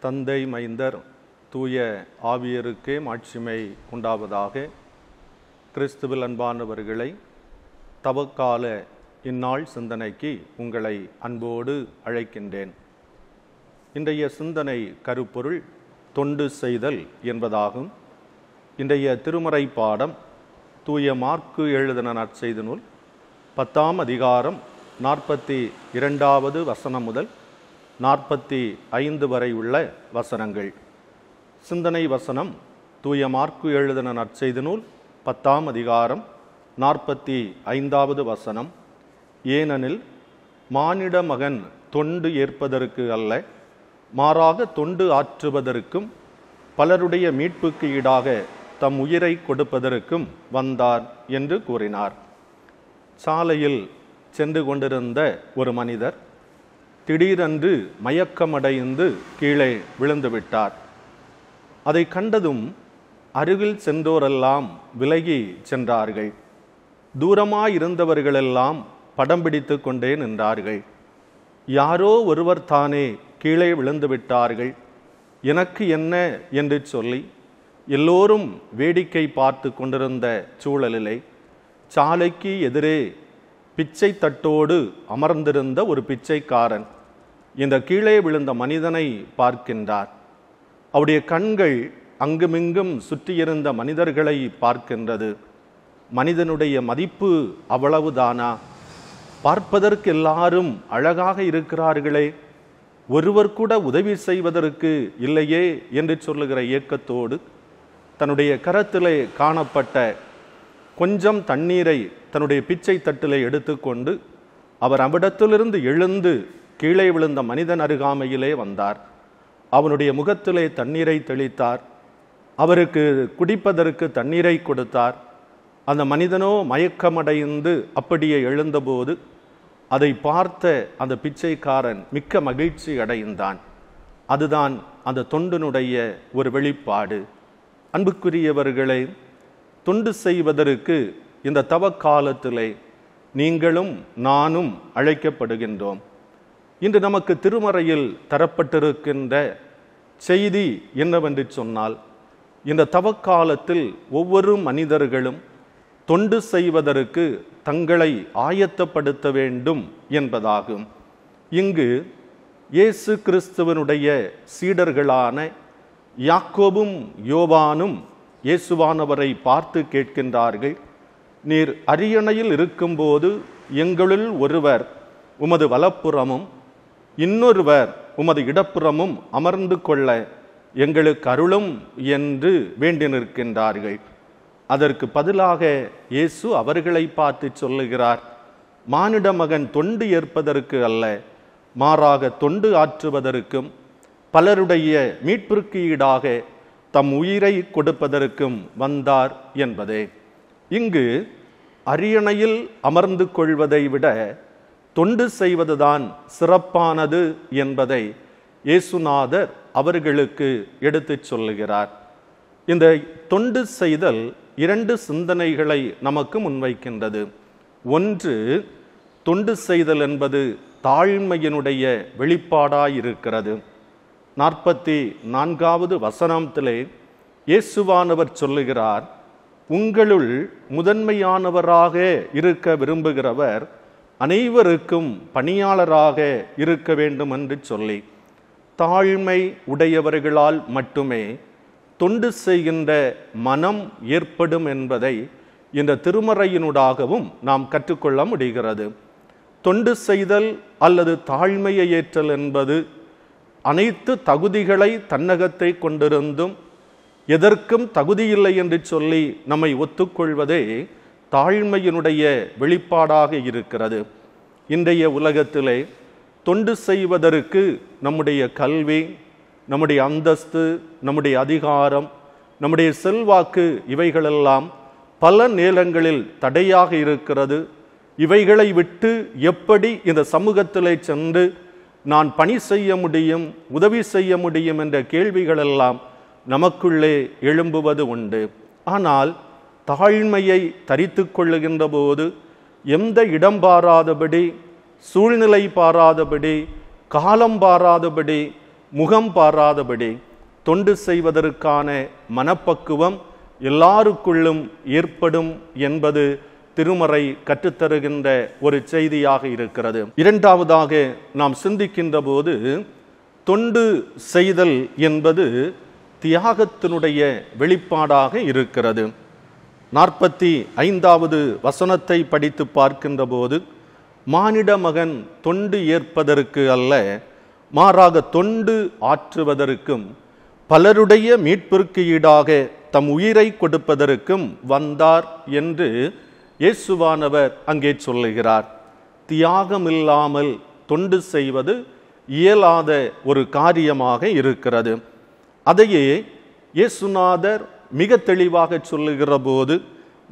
தந்தை மைந்தர் தூய ஆவியருக்கே மாட்சிமை உண்டாவதாக. கிறிஸ்துவில் அன்பானவர்களை, தவக்கால இந்நாள் சிந்தனைக்கு உங்களை அன்போடு அழைக்கின்றேன். இன்றைய சிந்தனை கருப்பொருள் தொண்டு செய்தல் என்பதாகும். இன்றைய திருமறை பாடம் தூய மாற்கு எழுதின நற்செய்தி நூல் 10ஆம் அதிகாரம் 42வது வசனம் முதல் 45 வரை உள்ள வசனங்கள். சிந்தனை வசனம் தூய மாற்கு எழுதின நற்செய்தி நூல் 10ஆம் அதிகாரம் 45வது வசனம். ஏனெனில் மானிட மகன் தொண்டு ஏற்பதற்கு அல்ல, மாறாக தொண்டு ஆற்றுவதற்கும் பலருடைய மீட்புக்கு ஈடாக தம் உயிரை கொடுப்பதற்கும் வந்தார் என்று கூறினார். சாலையில் சென்று கொண்டிருந்த ஒரு மனிதர் திடீரென்று மயக்கமடைந்து கீழே விழுந்து விட்டார். அதை கண்டதும் அருகில் சென்றோரெல்லாம் விலகி சென்றார்கள். தூரமாயிருந்தவர்களெல்லாம் படம் பிடித்து கொண்டே நின்றார்கள். யாரோ ஒருவர் தானே கீழே விழுந்து விட்டார்கள், எனக்கு என்ன என்று சொல்லி எல்லோரும் வேடிக்கை பார்த்து கொண்டிருந்த சூழலிலே சாலைக்கு எதிரே பிச்சை தட்டோடு அமர்ந்திருந்த ஒரு பிச்சைக்காரன் இந்த கீழே விழுந்த மனிதனை பார்க்கின்றார். அவருடைய கண்கள் அங்குமிங்கும் சுற்றியிருந்த மனிதர்களை பார்க்கின்றது. மனிதனுடைய மதிப்பு அவ்வளவுதானா? பார்ப்பதற்கு எல்லாரும் அழகாக இருக்கிறார்களே, ஒருவர் கூட உதவி செய்வதற்கு இல்லையே என்று சொல்லுகிற ஏக்கத்தோடு தன்னுடைய கரத்திலே காணப்பட்ட கொஞ்சம் தண்ணீரை தன்னுடைய பிச்சை தட்டிலே எடுத்துக்கொண்டு அவர் அவ்விடத்திலிருந்து எழுந்து கீழே விழுந்த மனிதன் அருகாமையிலே வந்தார். அவனுடைய முகத்திலே தண்ணீரை தெளித்தார். அவருக்கு குடிப்பதற்கு தண்ணீரை கொடுத்தார். அந்த மனிதனோ மயக்கமடைந்து அப்படியே எழுந்தபோது அதை பார்த்த அந்த பிச்சைக்காரன் மிக்க மகிழ்ச்சி அடைந்தான். அதுதான் அந்த தொண்டினுடைய ஒரு வெளிப்பாடு. அன்புக்குரியவர்களே, தொண்டு செய்வதற்கு இந்த தவக்காலத்திலே நீங்களும் நானும் அழைக்கப்படுகின்றோம். இன்று நமக்கு திருமறையில் தரப்பட்டிருக்கின்ற செய்தி என்னவென்று சொன்னால், இந்த தவக்காலத்தில் ஒவ்வொரு மனிதர்களும் தொண்டு செய்வதற்கு தங்களை ஆயத்தப்படுத்த வேண்டும் என்பதாகும். இங்கு இயேசு கிறிஸ்துவனுடைய சீடர்களான யாக்கோபும் யோவானும் இயேசுவானவரை பார்த்து கேட்கின்றார்கள், நீர் அரியணையில் இருக்கும்போது எங்களுள் ஒருவர் உமது வலப்புறமும் இன்னொருவர் உமது இடப்புறமும் அமர்ந்து கொள்ள எங்களுக்கு அருளும் என்று வேண்டி நிற்கின்றார்கள். அதற்கு பதிலாக இயேசு அவர்களை பார்த்து சொல்லுகிறார், மானிட மகன் தொண்டு ஏற்பதற்கு அல்ல, மாறாக தொண்டு ஆற்றுவதற்கும் பலருடைய மீட்பிற்கு ஈடாக தம் உயிரை கொடுப்பதற்கும் வந்தார் என்பதே. இங்கு அரியணையில் அமர்ந்து கொள்வதை விட தொண்டு செய்வதுதான் சிறப்பானது என்பதை இயேசுநாதர் அவர்களுக்கு எடுத்துச் சொல்லுகிறார். இந்த தொண்டு செய்தல் 2 சிந்தனைகளை நமக்கு முன்வைக்கின்றது. ஒன்று, தொண்டு செய்தல் என்பது தாழ்மையினுடைய வெளிப்பாடாயிருக்கிறது. 44வது வசனத்திலே இயேசுவானவர் சொல்லுகிறார், உங்களுள் முதன்மையானவராக இருக்க விரும்புகிறவர் அனைவருக்கும் பணியாளராக இருக்க வேண்டும் என்று சொல்லி, தாழ்மை உடையவர்களால் மட்டுமே தொண்டு செய்கின்ற மனம் ஏற்படும் என்பதை இந்த திருமறையினூடாகவும் நாம் கற்றுக்கொள்ள முடிகிறது. தொண்டு செய்தல் அல்லது தாழ்மையை ஏற்றல் என்பது அனைத்து தகுதிகளை தன்னகத்தை கொண்டிருந்தும் எதற்கும் தகுதியில்லை என்று சொல்லி நம்மை ஒத்துக்கொள்வதே தாழ்மையினுடைய வெளிப்பாடாக இருக்கிறது. இன்றைய உலகத்திலே தொண்டு செய்வதற்கு நம்முடைய கல்வி, நம்முடைய அந்தஸ்து, நம்முடைய அதிகாரம், நம்முடைய செல்வாக்கு இவைகளெல்லாம் பல நேரங்களில் தடையாக இருக்கிறது. இவைகளை விட்டு எப்படி இந்த சமூகத்திலே சென்று நான் பணி செய்ய முடியும், உதவி செய்ய முடியும் என்ற கேள்விகளெல்லாம் நமக்குள்ளே எழும்புவது உண்டு. ஆனால் தாழ்மையை தரித்து கொள்ளுகின்ற போது எந்த இடம் பாராதபடி, சூழ்நிலை பாராதபடி, காலம் பாராதபடி முகம் பாராதபடி தொண்டு செய்வதற்கான மனப்பக்குவம் எல்லாருக்குள்ளும் ஏற்படும் என்பது திருமறை கற்றுத்தருகின்ற ஒரு செய்தியாக இருக்கிறது. இரண்டாவதாக நாம் சிந்திக்கின்ற போது தொண்டு செய்தல் என்பது தியாகத்தினுடைய வெளிப்பாடாக இருக்கிறது. 45வது வசனத்தை படித்து பார்க்கின்ற போது, மானிட மகன் தொண்டு ஏற்பதற்கு அல்ல, மாறாக தொண்டு ஆற்றுவதற்கும் பலருடைய மீட்பிற்கு ஈடாக தம் உயிரை கொடுப்பதற்கும் வந்தார் என்று இயேசுவானவர் அங்கே சொல்லுகிறார். தியாகமில்லாமல் தொண்டு செய்வது இயலாத ஒரு காரியமாக இருக்கிறது. அதையே இயேசுநாதர் மிக தெளிவாக சொல்லுகிற போது,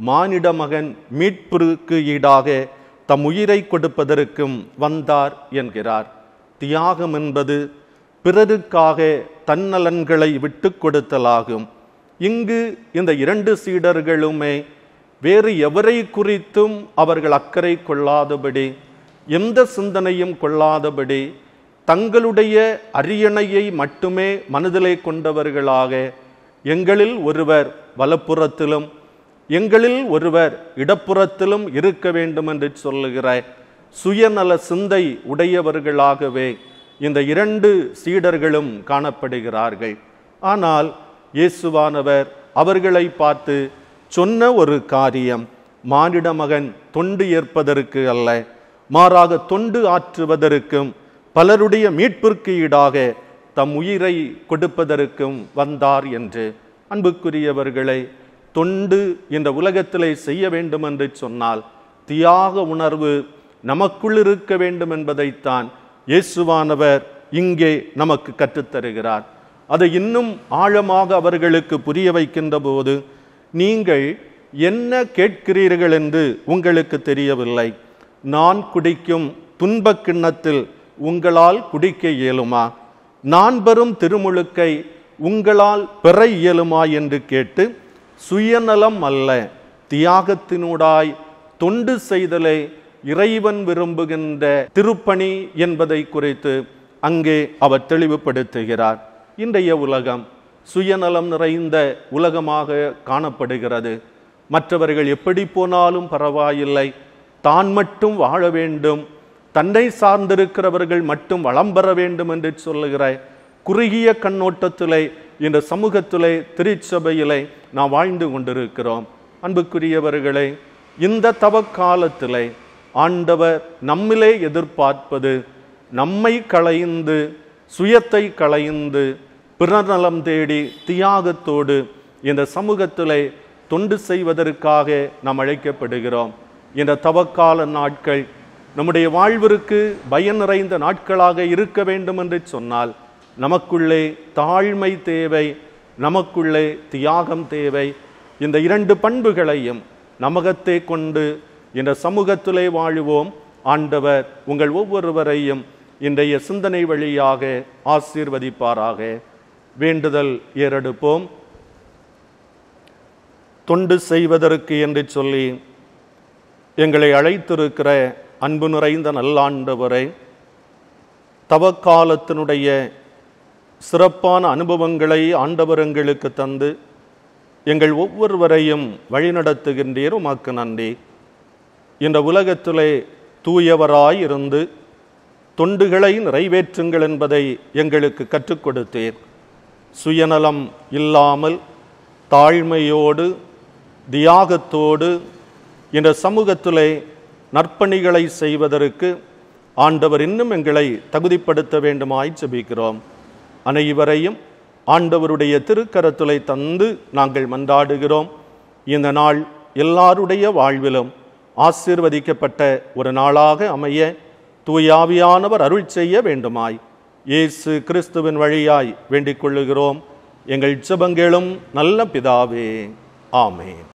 மானிட மகன் மீட்பிற்கு ஈடாக தம் உயிரை கொடுப்பதற்கும் வந்தார் என்கிறார். தியாகம் என்பது பிறருக்காக தன்னலன்களை விட்டு கொடுத்தலாகும். இங்கு இந்த 2 சீடர்களுமே வேறு எவரை குறித்தும் அவர்கள் அக்கறை கொள்ளாதபடி, எந்த சிந்தனையும் கொள்ளாதபடி, தங்களுடைய அரியணையை மட்டுமே மனதிலே கொண்டவர்களாக, எங்களில் ஒருவர் வலப்புறத்திலும் எங்களில் ஒருவர் இடப்புறத்திலும் இருக்க வேண்டும் என்று சொல்லுகிற சுயநல சிந்தை உடையவர்களாகவே இந்த 2 சீடர்களும் காணப்படுகிறார்கள். ஆனால் இயேசுவானவர் அவர்களை பார்த்து சொன்ன ஒரு காரியம், மானிட மகன் தொண்டு ஏற்பதற்கு அல்ல, மாறாக தொண்டு ஆற்றுவதற்கும் பலருடைய மீட்பிற்கு ஈடாக தம் உயிரை கொடுப்பதற்கும் வந்தார் என்று. அன்புக்குரியவர்களை, தொண்டு இந்த உலகத்திலே செய்ய வேண்டும் என்று சொன்னால் தியாக உணர்வு நமக்குள் இருக்க வேண்டும் என்பதைத்தான் இயேசுவானவர் இங்கே நமக்கு கற்றுத்தருகிறார். அதை இன்னும் ஆழமாக அவர்களுக்கு புரிய வைக்கின்ற போது, நீங்கள் என்ன கேட்கிறீர்கள் என்று உங்களுக்கு தெரியவில்லை. நான் குடிக்கும் துன்பக் கிண்ணத்தில் உங்களால் குடிக்க இயலுமா? நான் பெறும் திருமுழுக்கை உங்களால் பெற இயலுமா என்று கேட்டு, சுயநலம் அல்ல, தியாகத்தினூடாய் தொண்டு செய்தலை இறைவன் விரும்புகின்ற திருப்பணி என்பதை குறித்து அங்கே அவர் தெளிவுபடுத்துகிறார். இன்றைய உலகம் சுயநலம் நிறைந்த உலகமாக காணப்படுகிறது. மற்றவர்கள் எப்படி போனாலும் பரவாயில்லை, தான் மட்டும் வாழ வேண்டும், தன்னை சார்ந்திருக்கிறவர்கள் மட்டும் வளம் பெற வேண்டும் என்று சொல்லுகிற குறுகிய கண்ணோட்டத்திலே இந்த சமூகத்திலே, திருச்சபையிலே நாம் வாழ்ந்து கொண்டிருக்கிறோம். அன்புக்குரியவர்களே, இந்த தவக்காலத்திலே ஆண்டவர் நம்மிலே எதிர்பார்ப்பது, நம்மை களைந்து சுயத்தை களைந்து பிறநலம் தேடி தியாகத்தோடு இந்த சமூகத்திலே தொண்டு செய்வதற்காக நாம் அழைக்கப்படுகிறோம். இந்த தவக்கால நாட்கள் நம்முடைய வாழ்விற்கு பயன் நிறைந்த நாட்களாக இருக்க வேண்டும் என்று சொன்னால் நமக்குள்ளே தாழ்மை தேவை, நமக்குள்ளே தியாகம் தேவை. இந்த 2 பண்புகளையும் நமகத்தே கொண்டு இந்த சமூகத்திலே வாழுவோம். ஆண்டவர் உங்கள் ஒவ்வொருவரையும் இன்றைய சிந்தனை வழியாக ஆசீர்வதிப்பாராக. வேண்டுதல் ஏறெடுப்போம். தொண்டு செய்வதற்கு என்று சொல்லி எங்களை அழைத்திருக்கிற அன்பு நிறைந்த நல்லாண்டவரை, தவக்காலத்தினுடைய சிறப்பான அனுபவங்களை ஆண்டவர் எங்களுக்கு தந்து எங்கள் ஒவ்வொருவரையும் வழிநடத்துகின்றீர். உமக்கு நன்றி. இந்த உலகத்திலே தூயவராய் இருந்து தொண்டுகளை நிறைவேற்றுங்கள் என்பதை எங்களுக்கு கற்றுக் கொடுத்தீர். சுயநலம் இல்லாமல் தாழ்மையோடு தியாகத்தோடு இந்த சமூகத்திலே நற்பணிகளை செய்வதற்கு ஆண்டவர் இன்னும் எங்களை தகுதிப்படுத்த வேண்டுமாய் ஜெபிக்கிறோம். அனைவரையும் ஆண்டவருடைய திருக்கரத்திலே தந்து நாங்கள் மன்றாடுகிறோம். இந்த நாள் எல்லாருடைய வாழ்விலும் ஆசீர்வதிக்கப்பட்ட ஒரு நாளாக அமைய தூயாவியானவர் அருள் செய்ய வேண்டுமாய் இயேசு கிறிஸ்துவின் வழியாய் வேண்டிக் கொள்ளுகிறோம். எங்கள் ஜெபங்களும் நல்ல பிதாவே. ஆமென்.